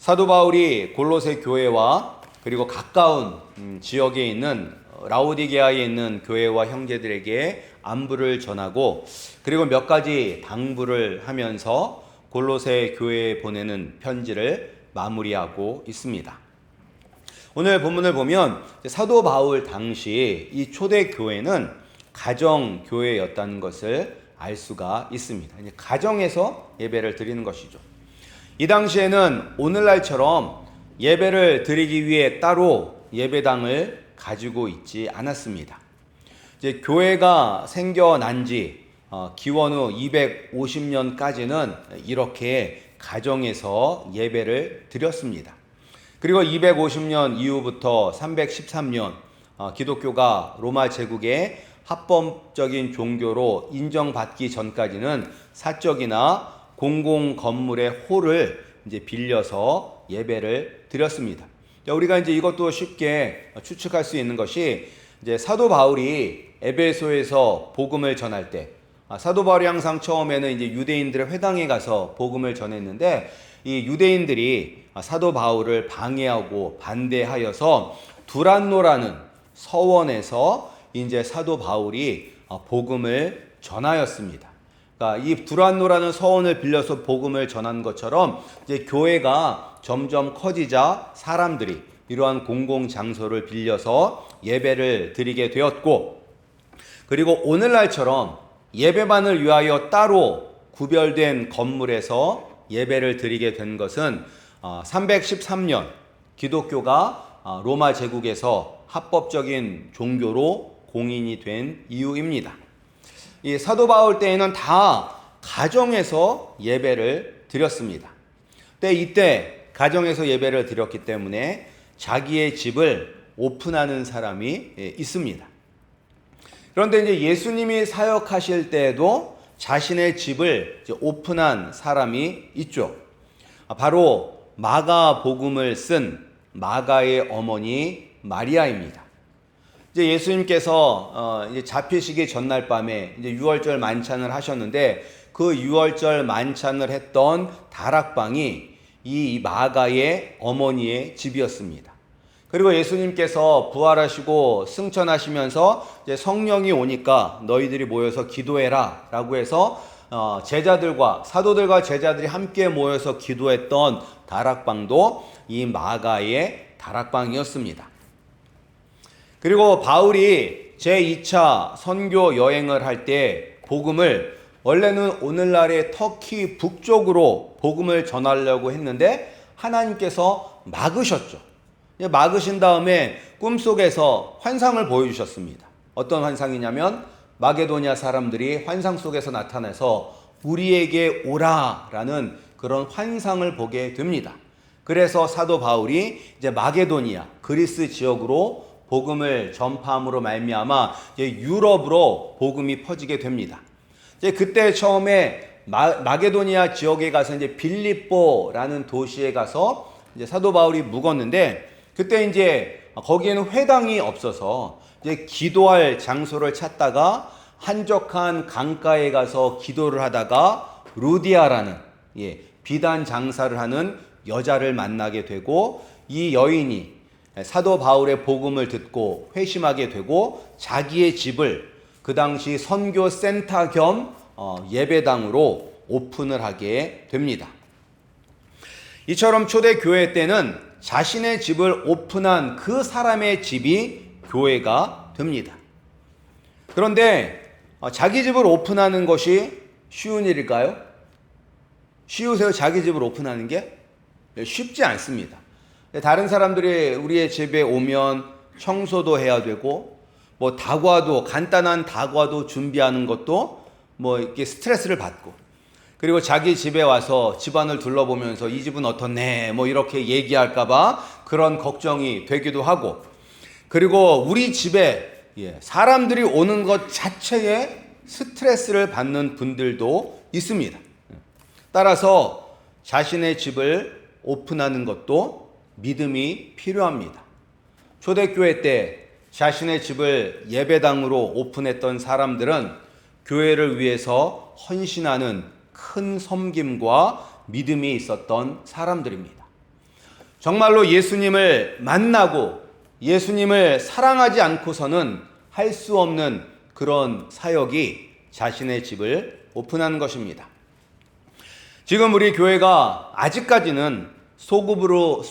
사도 바울이 골로새 교회와 그리고 가까운 지역에 있는 라오디게아에 있는 교회와 형제들에게 안부를 전하고 그리고 몇 가지 당부를 하면서 골로새 교회에 보내는 편지를 마무리하고 있습니다. 오늘 본문을 보면 사도 바울 당시 이 초대 교회는 가정 교회였다는 것을 알 수가 있습니다. 가정에서 예배를 드리는 것이죠. 이 당시에는 오늘날처럼 예배를 드리기 위해 따로 예배당을 가지고 있지 않았습니다. 이제 교회가 생겨난 지 기원 후 250년까지는 이렇게 가정에서 예배를 드렸습니다. 그리고 250년 이후부터 313년 기독교가 로마 제국의 합법적인 종교로 인정받기 전까지는 사적이나 공공 건물의 홀을 이제 빌려서 예배를 드렸습니다. 우리가 이제 이것도 쉽게 추측할 수 있는 것이 이제 사도 바울이 에베소에서 복음을 전할 때 사도 바울이 항상 처음에는 이제 유대인들의 회당에 가서 복음을 전했는데 이 유대인들이 사도 바울을 방해하고 반대하여서 두란노라는 서원에서 이제 사도 바울이 복음을 전하였습니다. 그러니까 이 두란노라는 서원을 빌려서 복음을 전한 것처럼 이제 교회가 점점 커지자 사람들이 이러한 공공 장소를 빌려서 예배를 드리게 되었고, 그리고 오늘날처럼 예배만을 위하여 따로 구별된 건물에서 예배를 드리게 된 것은 313년 기독교가 로마 제국에서 합법적인 종교로 공인이 된 이유입니다. 이 사도 바울 때에는 다 가정에서 예배를 드렸습니다. 이때 가정에서 예배를 드렸기 때문에 자기의 집을 오픈하는 사람이 있습니다. 그런데 이제 예수님이 사역하실 때에도 자신의 집을 오픈한 사람이 있죠. 바로 마가 복음을 쓴 마가의 어머니 마리아입니다. 이제 예수님께서 이제 잡히시기 전날 밤에 이제 유월절 만찬을 하셨는데 그 유월절 만찬을 했던 다락방이 이 마가의 어머니의 집이었습니다. 그리고 예수님께서 부활하시고 승천하시면서 이제 성령이 오니까 너희들이 모여서 기도해라 라고 해서 제자들과 사도들과 제자들이 함께 모여서 기도했던 다락방도 이 마가의 다락방이었습니다. 그리고 바울이 제2차 선교 여행을 할 때 복음을 원래는 오늘날의 터키 북쪽으로 복음을 전하려고 했는데 하나님께서 막으셨죠. 막으신 다음에 꿈속에서 환상을 보여주셨습니다. 어떤 환상이냐면 마게도니아 사람들이 환상 속에서 나타나서 우리에게 오라라는 그런 환상을 보게 됩니다. 그래서 사도 바울이 이제 마게도니아 그리스 지역으로 복음을 전파함으로 말미암아 유럽으로 복음이 퍼지게 됩니다. 그때 처음에 마게도니아 지역에 가서 이제 빌립보라는 도시에 가서 이제 사도 바울이 묵었는데 그때 이제 거기에는 회당이 없어서 이제 기도할 장소를 찾다가 한적한 강가에 가서 기도를 하다가 루디아라는 비단 장사를 하는 여자를 만나게 되고 이 여인이 사도 바울의 복음을 듣고 회심하게 되고 자기의 집을 그 당시 선교센터 겸 예배당으로 오픈을 하게 됩니다. 이처럼 초대교회 때는 자신의 집을 오픈한 그 사람의 집이 교회가 됩니다. 그런데 자기 집을 오픈하는 것이 쉬운 일일까요? 쉬우세요? 자기 집을 오픈하는 게? 쉽지 않습니다. 다른 사람들이 우리의 집에 오면 청소도 해야 되고 뭐 다과도 간단한 다과도 준비하는 것도 뭐 이렇게 스트레스를 받고 그리고 자기 집에 와서 집안을 둘러보면서 이 집은 어떻네 뭐 이렇게 얘기할까봐 그런 걱정이 되기도 하고 그리고 우리 집에 사람들이 오는 것 자체에 스트레스를 받는 분들도 있습니다. 따라서 자신의 집을 오픈하는 것도 믿음이 필요합니다. 초대교회 때 자신의 집을 예배당으로 오픈했던 사람들은 교회를 위해서 헌신하는 큰 섬김과 믿음이 있었던 사람들입니다. 정말로 예수님을 만나고 예수님을 사랑하지 않고서는 할 수 없는 그런 사역이 자신의 집을 오픈한 것입니다. 지금 우리 교회가 아직까지는 소그룹으로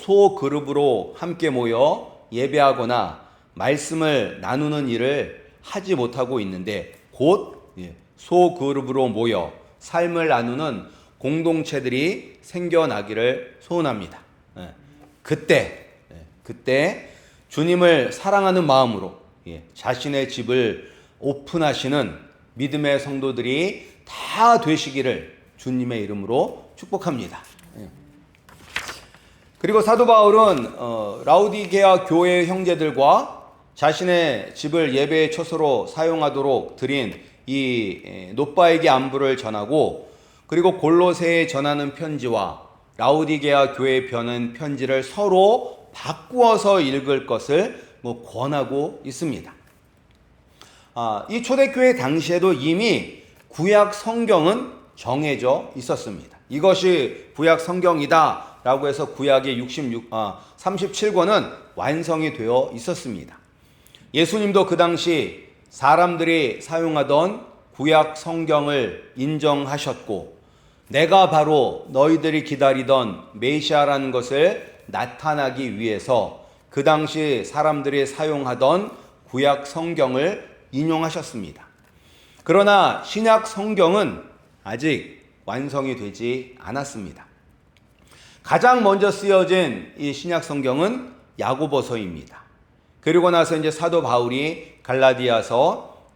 함께 모여 예배하거나 말씀을 나누는 일을 하지 못하고 있는데, 곧 소그룹으로 모여 삶을 나누는 공동체들이 생겨나기를 소원합니다. 그때 주님을 사랑하는 마음으로 자신의 집을 오픈하시는 믿음의 성도들이 다 되시기를 주님의 이름으로 축복합니다. 그리고 사도 바울은 라우디게아 교회 형제들과 자신의 집을 예배의 처소로 사용하도록 드린 이 노바에게 안부를 전하고, 그리고 골로새에 전하는 편지와 라우디게아 교회에 보낸 편지를 서로 바꾸어서 읽을 것을 권하고 있습니다. 이 초대교회 당시에도 이미 구약 성경은 정해져 있었습니다. 이것이 구약 성경이다 라고 해서 구약의 37권은 완성이 되어 있었습니다. 예수님도 그 당시 사람들이 사용하던 구약 성경을 인정하셨고, 내가 바로 너희들이 기다리던 메시아라는 것을 나타나기 위해서 그 당시 사람들이 사용하던 구약 성경을 인용하셨습니다. 그러나 신약 성경은 아직 완성이 되지 않았습니다. 가장 먼저 쓰여진 이 신약 성경은 야고보서입니다. 그리고 나서 이제 사도 바울이 갈라디아서,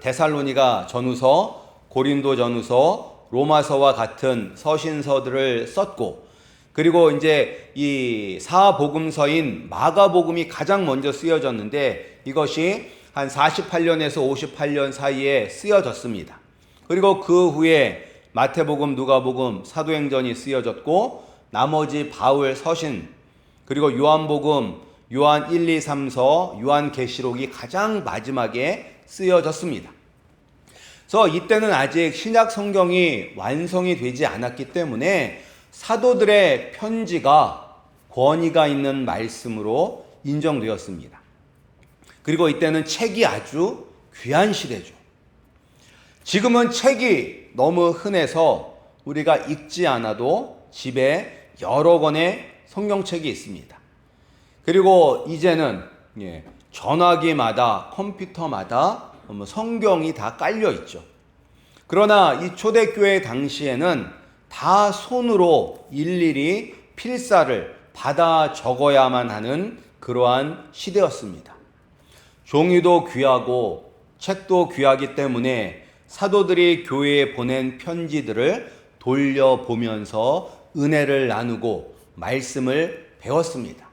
데살로니가 전후서, 고린도 전후서, 로마서와 같은 서신서들을 썼고, 그리고 이제 이 사복음서인 마가복음이 가장 먼저 쓰여졌는데, 이것이 한 48년에서 58년 사이에 쓰여졌습니다. 그리고 그 후에 마태복음, 누가복음, 사도행전이 쓰여졌고, 나머지 바울 서신, 그리고 요한복음, 요한 1, 2, 3서, 요한계시록이 가장 마지막에 쓰여졌습니다. 그래서 이때는 아직 신약 성경이 완성이 되지 않았기 때문에 사도들의 편지가 권위가 있는 말씀으로 인정되었습니다. 그리고 이때는 책이 아주 귀한 시대죠. 지금은 책이 너무 흔해서 우리가 읽지 않아도 집에 여러 권의 성경책이 있습니다. 그리고 이제는 전화기마다, 컴퓨터마다 성경이 다 깔려 있죠. 그러나 이 초대교회 당시에는 다 손으로 일일이 필사를 받아 적어야만 하는 그러한 시대였습니다. 종이도 귀하고 책도 귀하기 때문에 사도들이 교회에 보낸 편지들을 돌려보면서 은혜를 나누고 말씀을 배웠습니다.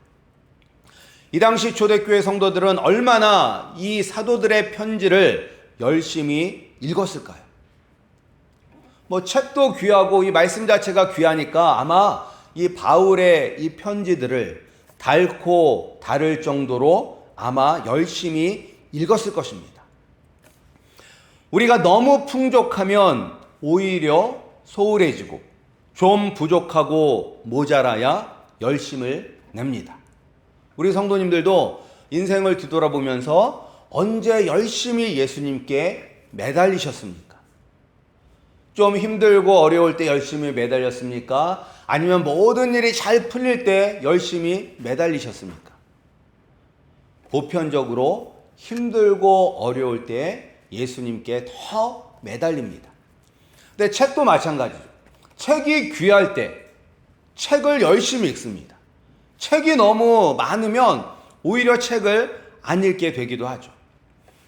이 당시 초대교회 성도들은 얼마나 이 사도들의 편지를 열심히 읽었을까요? 책도 귀하고 이 말씀 자체가 귀하니까 아마 이 바울의 이 편지들을 닳고 다를 정도로 아마 열심히 읽었을 것입니다. 우리가 너무 풍족하면 오히려 소홀해지고, 좀 부족하고 모자라야 열심을 냅니다. 우리 성도님들도 인생을 뒤돌아보면서 언제 열심히 예수님께 매달리셨습니까? 좀 힘들고 어려울 때 열심히 매달렸습니까? 아니면 모든 일이 잘 풀릴 때 열심히 매달리셨습니까? 보편적으로 힘들고 어려울 때 예수님께 더 매달립니다. 근데 책도 마찬가지죠. 책이 귀할 때 책을 열심히 읽습니다. 책이 너무 많으면 오히려 책을 안 읽게 되기도 하죠.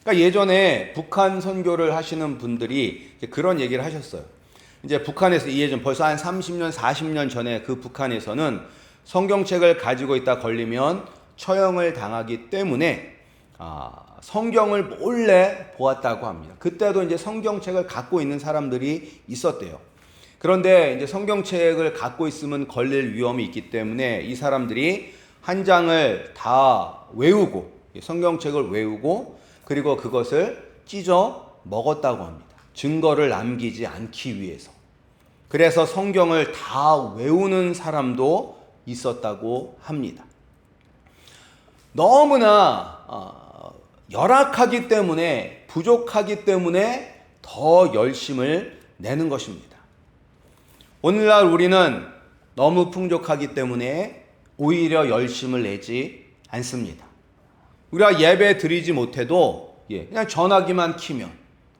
그러니까 예전에 북한 선교를 하시는 분들이 그런 얘기를 하셨어요. 이제 북한에서 예전 벌써 한 30년, 40년 전에 그 북한에서는 성경책을 가지고 있다 걸리면 처형을 당하기 때문에 성경을 몰래 보았다고 합니다. 그때도 이제 성경책을 갖고 있는 사람들이 있었대요. 그런데 이제 성경책을 갖고 있으면 걸릴 위험이 있기 때문에 이 사람들이 한 장을 다 외우고, 성경책을 외우고, 그리고 그것을 찢어 먹었다고 합니다. 증거를 남기지 않기 위해서. 그래서 성경을 다 외우는 사람도 있었다고 합니다. 너무나 열악하기 때문에, 부족하기 때문에 더 열심을 내는 것입니다. 오늘날 우리는 너무 풍족하기 때문에 오히려 열심을 내지 않습니다. 우리가 예배 드리지 못해도 그냥 전화기만 키면,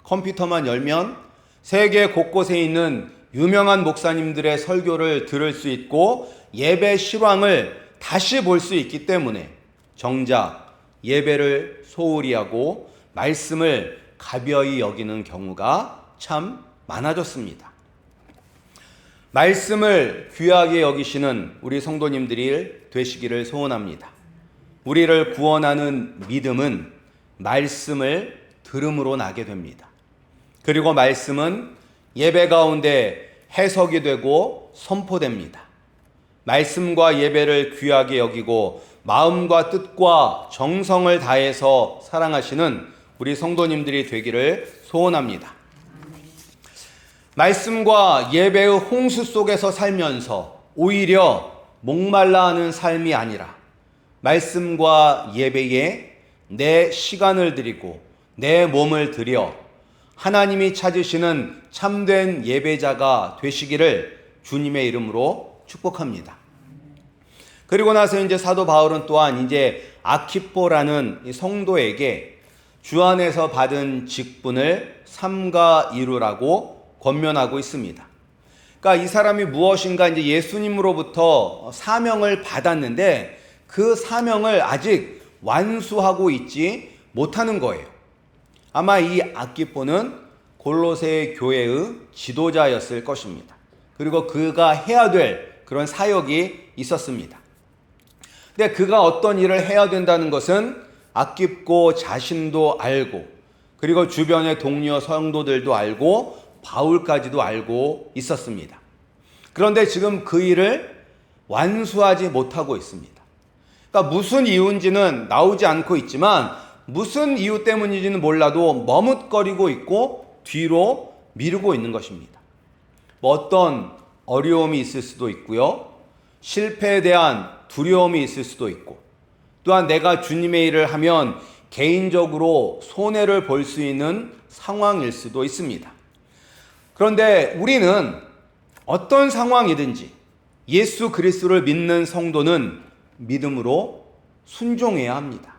컴퓨터만 열면 세계 곳곳에 있는 유명한 목사님들의 설교를 들을 수 있고 예배 실황을 다시 볼 수 있기 때문에 정작 예배를 소홀히 하고 말씀을 가벼이 여기는 경우가 참 많아졌습니다. 말씀을 귀하게 여기시는 우리 성도님들이 되시기를 소원합니다. 우리를 구원하는 믿음은 말씀을 들음으로 나게 됩니다. 그리고 말씀은 예배 가운데 해석이 되고 선포됩니다. 말씀과 예배를 귀하게 여기고 마음과 뜻과 정성을 다해서 사랑하시는 우리 성도님들이 되기를 소원합니다. 말씀과 예배의 홍수 속에서 살면서 오히려 목말라 하는 삶이 아니라 말씀과 예배에 내 시간을 드리고 내 몸을 들여 하나님이 찾으시는 참된 예배자가 되시기를 주님의 이름으로 축복합니다. 그리고 나서 이제 사도 바울은 또한 이제 아키포라는 성도에게 주 안에서 받은 직분을 삼가 이루라고 권면하고 있습니다. 그러니까 이 사람이 무엇인가 이제 예수님으로부터 사명을 받았는데 그 사명을 아직 완수하고 있지 못하는 거예요. 아마 이 아키포는 골로새 교회의 지도자였을 것입니다. 그리고 그가 해야 될 그런 사역이 있었습니다. 근데 그가 어떤 일을 해야 된다는 것은 아키포 자신도 알고 그리고 주변의 동료 성도들도 알고 바울까지도 알고 있었습니다. 그런데 지금 그 일을 완수하지 못하고 있습니다. 그러니까 무슨 이유인지는 나오지 않고 있지만 무슨 이유 때문인지는 몰라도 머뭇거리고 있고 뒤로 미루고 있는 것입니다. 어떤 어려움이 있을 수도 있고요. 실패에 대한 두려움이 있을 수도 있고 또한 내가 주님의 일을 하면 개인적으로 손해를 볼 수 있는 상황일 수도 있습니다. 그런데 우리는 어떤 상황이든지 예수 그리스도를 믿는 성도는 믿음으로 순종해야 합니다.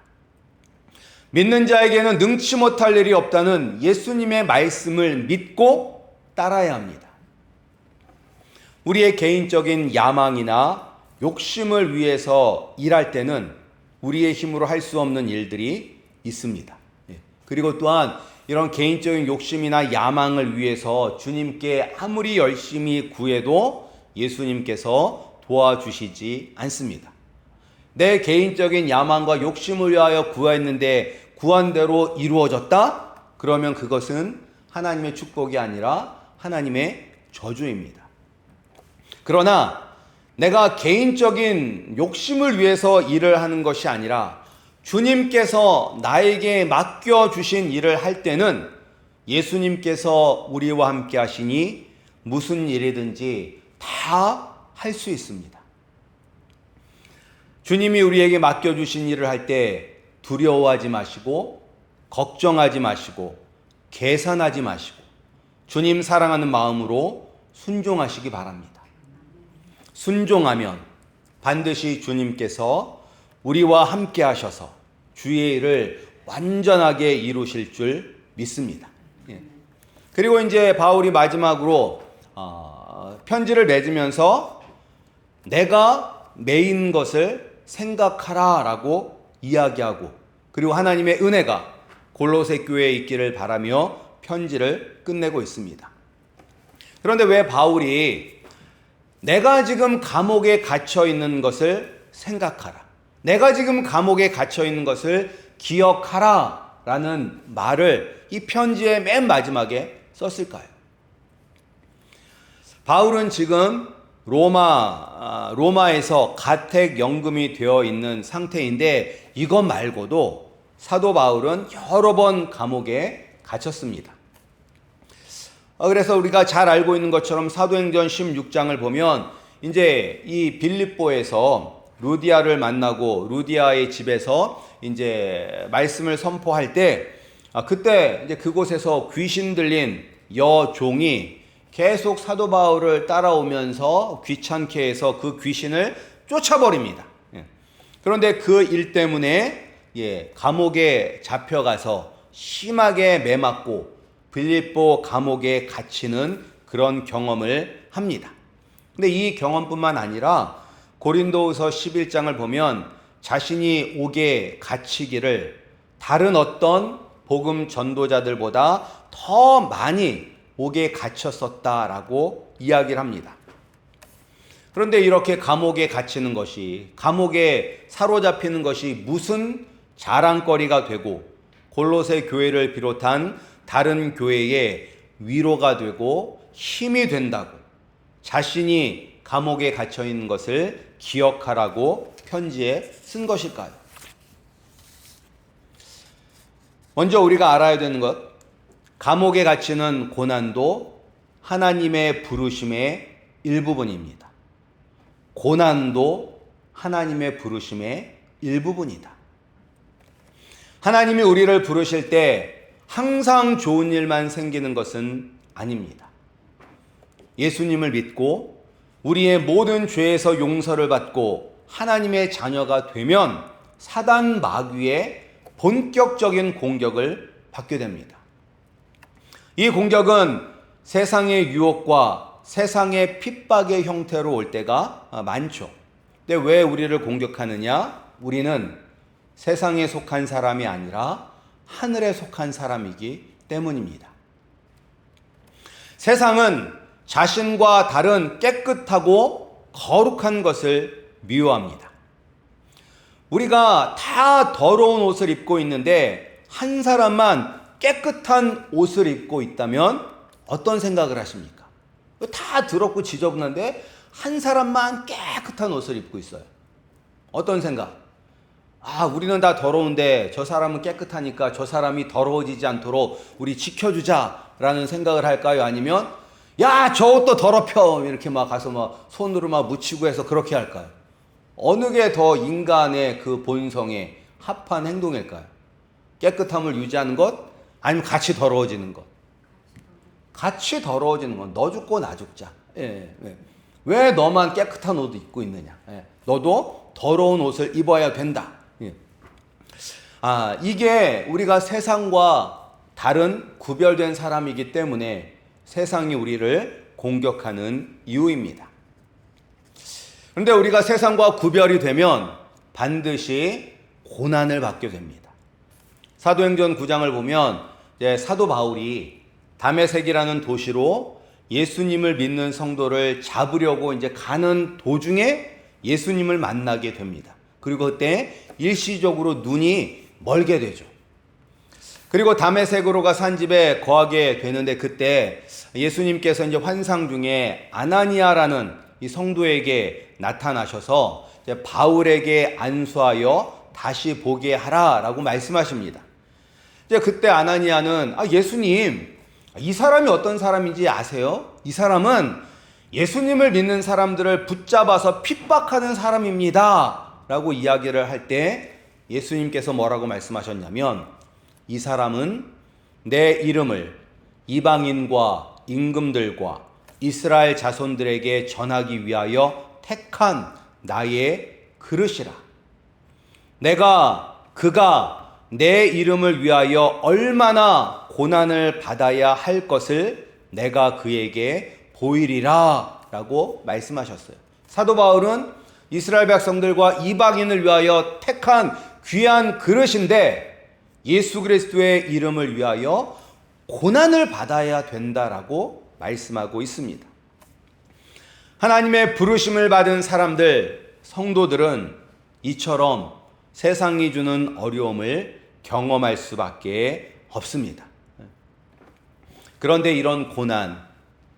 믿는 자에게는 능치 못할 일이 없다는 예수님의 말씀을 믿고 따라야 합니다. 우리의 개인적인 야망이나 욕심을 위해서 일할 때는 우리의 힘으로 할 수 없는 일들이 있습니다. 그리고 또한 이런 개인적인 욕심이나 야망을 위해서 주님께 아무리 열심히 구해도 예수님께서 도와주시지 않습니다. 내 개인적인 야망과 욕심을 위하여 구했는데 구한 대로 이루어졌다? 그러면 그것은 하나님의 축복이 아니라 하나님의 저주입니다. 그러나 내가 개인적인 욕심을 위해서 일을 하는 것이 아니라 주님께서 나에게 맡겨주신 일을 할 때는 예수님께서 우리와 함께 하시니 무슨 일이든지 다 할 수 있습니다. 주님이 우리에게 맡겨주신 일을 할 때 두려워하지 마시고 걱정하지 마시고 계산하지 마시고 주님 사랑하는 마음으로 순종하시기 바랍니다. 순종하면 반드시 주님께서 우리와 함께 하셔서 주의 일을 완전하게 이루실 줄 믿습니다. 그리고 이제 바울이 마지막으로 편지를 맺으면서 내가 메인 것을 생각하라 라고 이야기하고 그리고 하나님의 은혜가 골로새 교회에 있기를 바라며 편지를 끝내고 있습니다. 그런데 왜 바울이 내가 지금 감옥에 갇혀 있는 것을 생각하라, 내가 지금 감옥에 갇혀 있는 것을 기억하라 라는 말을 이 편지의 맨 마지막에 썼을까요? 바울은 지금 로마에서 가택연금이 되어 있는 상태인데 이것 말고도 사도 바울은 여러 번 감옥에 갇혔습니다. 그래서 우리가 잘 알고 있는 것처럼 사도행전 16장을 보면 이제 이 빌립보에서 루디아를 만나고 루디아의 집에서 이제 말씀을 선포할 때 그때 이제 그곳에서 귀신 들린 여종이 계속 사도 바울을 따라오면서 귀찮게 해서 그 귀신을 쫓아버립니다. 그런데 그 일 때문에 감옥에 잡혀가서 심하게 매맞고 빌립보 감옥에 갇히는 그런 경험을 합니다. 근데 이 경험뿐만 아니라 고린도후서 11장을 보면 자신이 옥에 갇히기를 다른 어떤 복음 전도자들보다 더 많이 옥에 갇혔었다라고 이야기를 합니다. 그런데 이렇게 감옥에 갇히는 것이, 감옥에 사로잡히는 것이 무슨 자랑거리가 되고 골로새 교회를 비롯한 다른 교회에 위로가 되고 힘이 된다고 자신이 감옥에 갇혀 있는 것을 기억하라고 편지에 쓴 것일까요? 먼저 우리가 알아야 되는 것, 감옥에 갇히는 고난도 하나님의 부르심의 일부분입니다. 고난도 하나님의 부르심의 일부분이다. 하나님이 우리를 부르실 때 항상 좋은 일만 생기는 것은 아닙니다. 예수님을 믿고 우리의 모든 죄에서 용서를 받고 하나님의 자녀가 되면 사단 마귀의 본격적인 공격을 받게 됩니다. 이 공격은 세상의 유혹과 세상의 핍박의 형태로 올 때가 많죠. 근데 왜 우리를 공격하느냐? 우리는 세상에 속한 사람이 아니라 하늘에 속한 사람이기 때문입니다. 세상은 자신과 다른 깨끗하고 거룩한 것을 미워합니다. 우리가 다 더러운 옷을 입고 있는데 한 사람만 깨끗한 옷을 입고 있다면 어떤 생각을 하십니까? 다 더럽고 지저분한데 한 사람만 깨끗한 옷을 입고 있어요. 어떤 생각? 우리는 다 더러운데 저 사람은 깨끗하니까 저 사람이 더러워지지 않도록 우리 지켜주자라는 생각을 할까요? 아니면 야, 저 옷도 더럽혀 이렇게 막 가서 막 손으로 막 묻히고 해서 그렇게 할까요? 어느 게 더 인간의 그 본성에 합한 행동일까요? 깨끗함을 유지하는 것? 아니면 같이 더러워지는 것? 같이 더러워지는 것. 너 죽고 나 죽자. 왜 너만 깨끗한 옷을 입고 있느냐? 너도 더러운 옷을 입어야 된다. 이게 우리가 세상과 다른 구별된 사람이기 때문에 세상이 우리를 공격하는 이유입니다. 그런데 우리가 세상과 구별이 되면 반드시 고난을 받게 됩니다. 사도행전 9장을 보면 사도 바울이 다메섹이라는 도시로 예수님을 믿는 성도를 잡으려고 가는 도중에 예수님을 만나게 됩니다. 그리고 그때 일시적으로 눈이 멀게 되죠. 그리고 다메섹으로 가 산 집에 거하게 되는데 그때 예수님께서 환상 중에 아나니아라는 이 성도에게 나타나셔서 바울에게 안수하여 다시 보게 하라라고 말씀하십니다. 그때 아나니아는 예수님, 이 사람이 어떤 사람인지 아세요? 이 사람은 예수님을 믿는 사람들을 붙잡아서 핍박하는 사람입니다 라고 이야기를 할 때 예수님께서 뭐라고 말씀하셨냐면 이 사람은 내 이름을 이방인과 임금들과 이스라엘 자손들에게 전하기 위하여 택한 나의 그릇이라. 그가 내 이름을 위하여 얼마나 고난을 받아야 할 것을 내가 그에게 보이리라 라고 말씀하셨어요. 사도 바울은 이스라엘 백성들과 이방인을 위하여 택한 귀한 그릇인데 예수 그리스도의 이름을 위하여 고난을 받아야 된다라고 말씀하고 있습니다. 하나님의 부르심을 받은 사람들, 성도들은 이처럼 세상이 주는 어려움을 경험할 수밖에 없습니다. 그런데 이런 고난,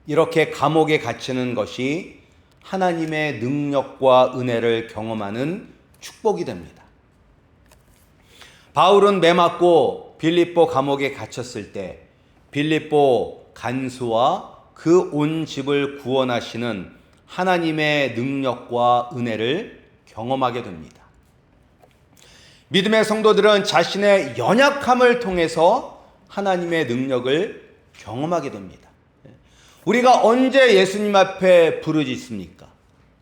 이렇게 감옥에 갇히는 것이 하나님의 능력과 은혜를 경험하는 축복이 됩니다. 바울은 매맞고 빌립보 감옥에 갇혔을 때 빌립보 간수와 그 온 집을 구원하시는 하나님의 능력과 은혜를 경험하게 됩니다. 믿음의 성도들은 자신의 연약함을 통해서 하나님의 능력을 경험하게 됩니다. 우리가 언제 예수님 앞에 부르짖습니까?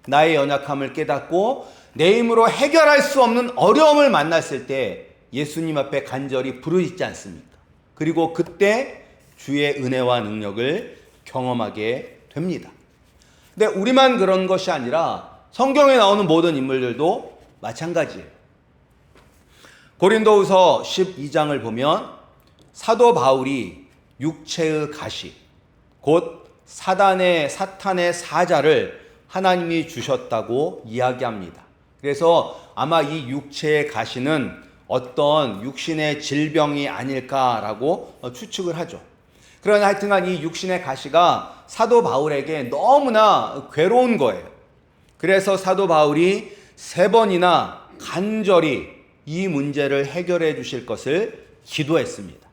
나의 연약함을 깨닫고 내 힘으로 해결할 수 없는 어려움을 만났을 때 예수님 앞에 간절히 부르짖지 않습니까? 그리고 그때 주의 은혜와 능력을 경험하게 됩니다. 근데 우리만 그런 것이 아니라 성경에 나오는 모든 인물들도 마찬가지예요. 고린도후서 12장을 보면 사도 바울이 육체의 가시, 곧 사탄의 사자를 하나님이 주셨다고 이야기합니다. 그래서 아마 이 육체의 가시는 어떤 육신의 질병이 아닐까라고 추측을 하죠. 그러나 하여튼간 이 육신의 가시가 사도 바울에게 너무나 괴로운 거예요. 그래서 사도 바울이 3번이나 간절히 이 문제를 해결해 주실 것을 기도했습니다.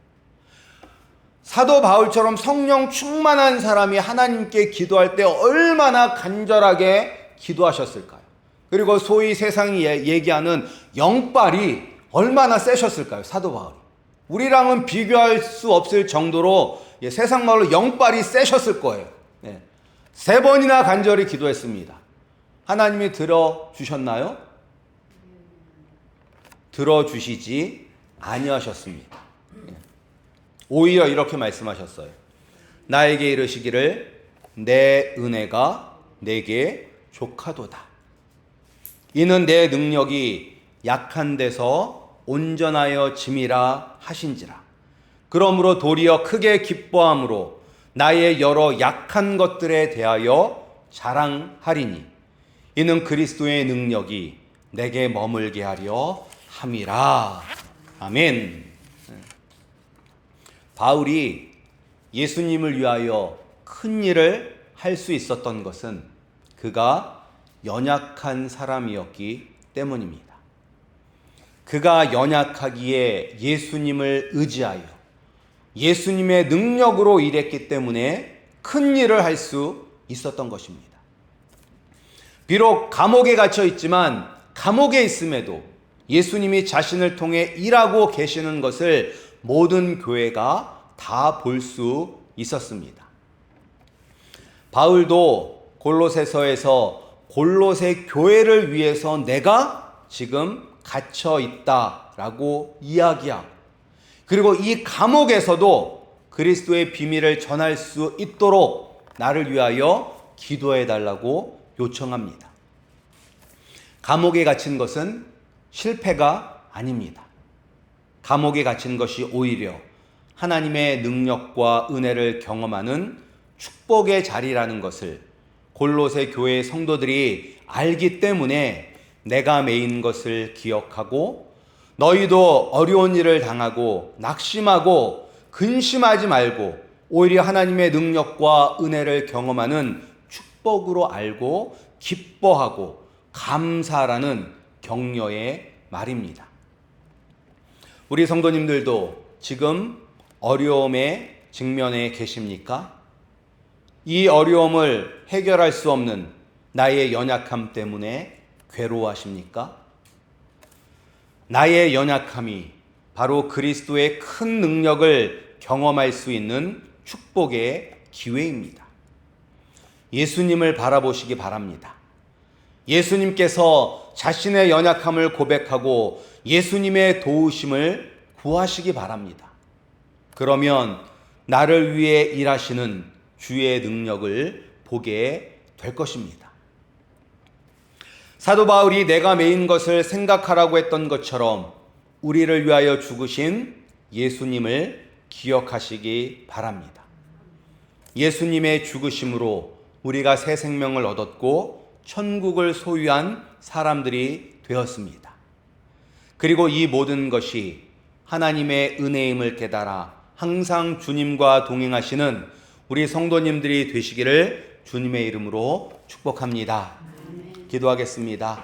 사도 바울처럼 성령 충만한 사람이 하나님께 기도할 때 얼마나 간절하게 기도하셨을까요? 그리고 소위 세상이 얘기하는 영빨이 얼마나 세셨을까요? 사도 바울이. 우리랑은 비교할 수 없을 정도로 세상 말로 영빨이 세셨을 거예요. 3번이나 간절히 기도했습니다. 하나님이 들어주셨나요? 들어주시지 아니하셨습니다. 오히려 이렇게 말씀하셨어요. 나에게 이르시기를 내 은혜가 내게 족하도다. 이는 내 능력이 약한 데서 온전하여 짐이라 하신지라. 그러므로 도리어 크게 기뻐함으로 나의 여러 약한 것들에 대하여 자랑하리니 이는 그리스도의 능력이 내게 머물게 하려 함이라. 아멘. 바울이 예수님을 위하여 큰 일을 할 수 있었던 것은 그가 연약한 사람이었기 때문입니다. 그가 연약하기에 예수님을 의지하여 예수님의 능력으로 일했기 때문에 큰 일을 할 수 있었던 것입니다. 비록 감옥에 갇혀 있지만 감옥에 있음에도 예수님이 자신을 통해 일하고 계시는 것을 모든 교회가 다 볼 수 있었습니다. 바울도 골로새서에서 골로새 교회를 위해서 내가 지금 갇혀 있다라고 이야기하고, 그리고 이 감옥에서도 그리스도의 비밀을 전할 수 있도록 나를 위하여 기도해 달라고 요청합니다. 감옥에 갇힌 것은 실패가 아닙니다. 감옥에 갇힌 것이 오히려 하나님의 능력과 은혜를 경험하는 축복의 자리라는 것을 골로새 교회 성도들이 알기 때문에 내가 매인 것을 기억하고 너희도 어려운 일을 당하고 낙심하고 근심하지 말고 오히려 하나님의 능력과 은혜를 경험하는 축복으로 알고 기뻐하고 감사라는 격려의 말입니다. 우리 성도님들도 지금 어려움에 직면해 계십니까? 이 어려움을 해결할 수 없는 나의 연약함 때문에 괴로워하십니까? 나의 연약함이 바로 그리스도의 큰 능력을 경험할 수 있는 축복의 기회입니다. 예수님을 바라보시기 바랍니다. 예수님께서 자신의 연약함을 고백하고 예수님의 도우심을 구하시기 바랍니다. 그러면 나를 위해 일하시는 주의 능력을 보게 될 것입니다. 사도 바울이 내가 매인 것을 생각하라고 했던 것처럼 우리를 위하여 죽으신 예수님을 기억하시기 바랍니다. 예수님의 죽으심으로 우리가 새 생명을 얻었고 천국을 소유한 사람들이 되었습니다. 그리고 이 모든 것이 하나님의 은혜임을 깨달아 항상 주님과 동행하시는 우리 성도님들이 되시기를 주님의 이름으로 축복합니다. 기도하겠습니다.